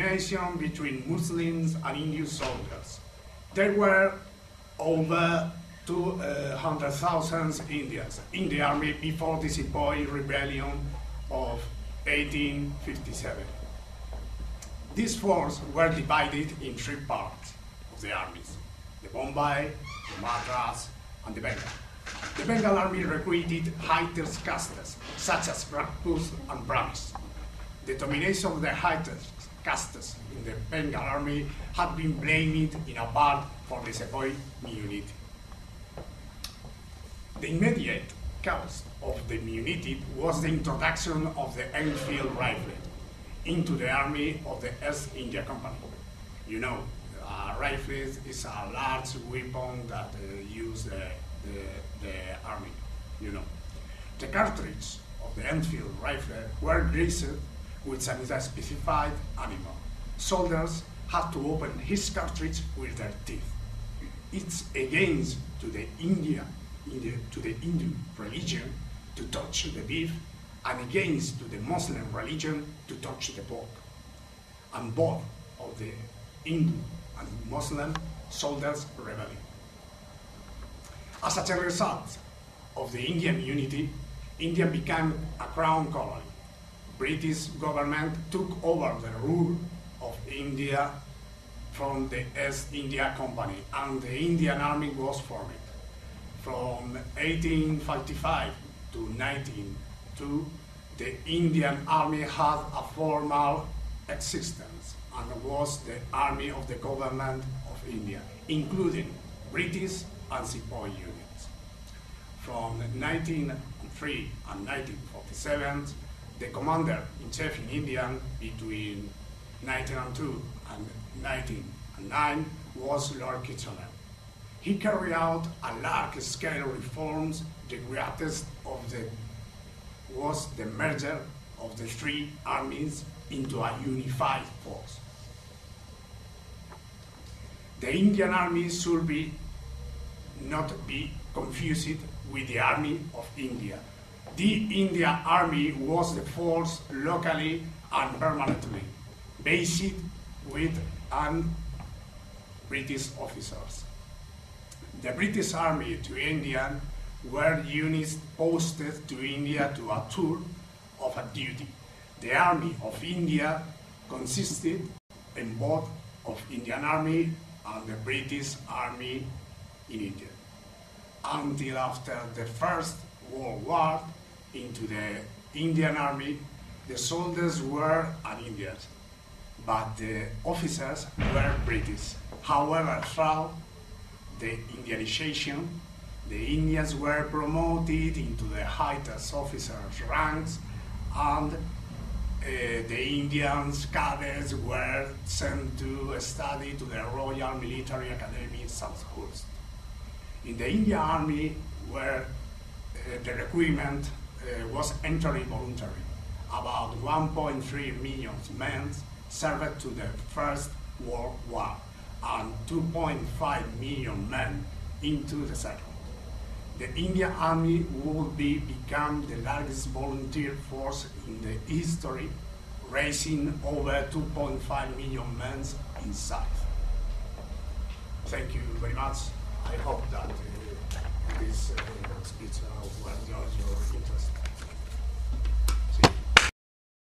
discrimination between Muslims and Hindu soldiers. There were over 200,000 Indians in the army before the Sepoy rebellion of 1857. These forces were divided in three parts of the armies: the Bombay, the Madras, and the Bengal. The Bengal army recruited higher castes, such as Rajputs and Brahmins. The domination of the higher castes in the Bengal army had been blamed in a part for the Sepoy immunity. The immediate cause of the immunity was the introduction of the Enfield rifle into the army of the East India Company. You know, rifle is a large weapon that used the army, you know. The cartridge of the Enfield rifle were greased with a specified animal. Soldiers had to open his cartridge with their teeth. It's against to the Hindu religion to touch the beef, and against to the Muslim religion to touch the pork. And both of the Hindu and Muslim soldiers rebelled. As a result of the Indian unity, India became a crown colony. British government took over the rule of India from the East India Company, and the Indian Army was formed. From 1855 to 1902, the Indian Army had a formal existence and was the army of the government of India, including British and Sepoy units. From 1903 and 1947, the commander-in-chief in India between 1902 and 1909 was Lord Kitchener. He carried out a large-scale reforms. The greatest of was the merger of the three armies into a unified force. The Indian Army should not be confused with the Army of India. The Indian Army was the force locally and permanently based with British officers. The British Army to India were units posted to India to a tour of a duty. The Army of India consisted in both of Indian Army and the British Army in India. Until after the First World War, into the Indian Army, the soldiers were Indians, but the officers were British. However, throughout the Indianization, the Indians were promoted into the highest officers' ranks, and the Indians cadets were sent to study to the Royal Military Academy, Southhurst. In the Indian Army, where the recruitment was entirely voluntary, about 1.3 million men served to the First World War, and 2.5 million men into the Second. The Indian Army would become the largest volunteer force in the history, raising over 2.5 million men in size. Thank you very much. I hope that this speech was your interest.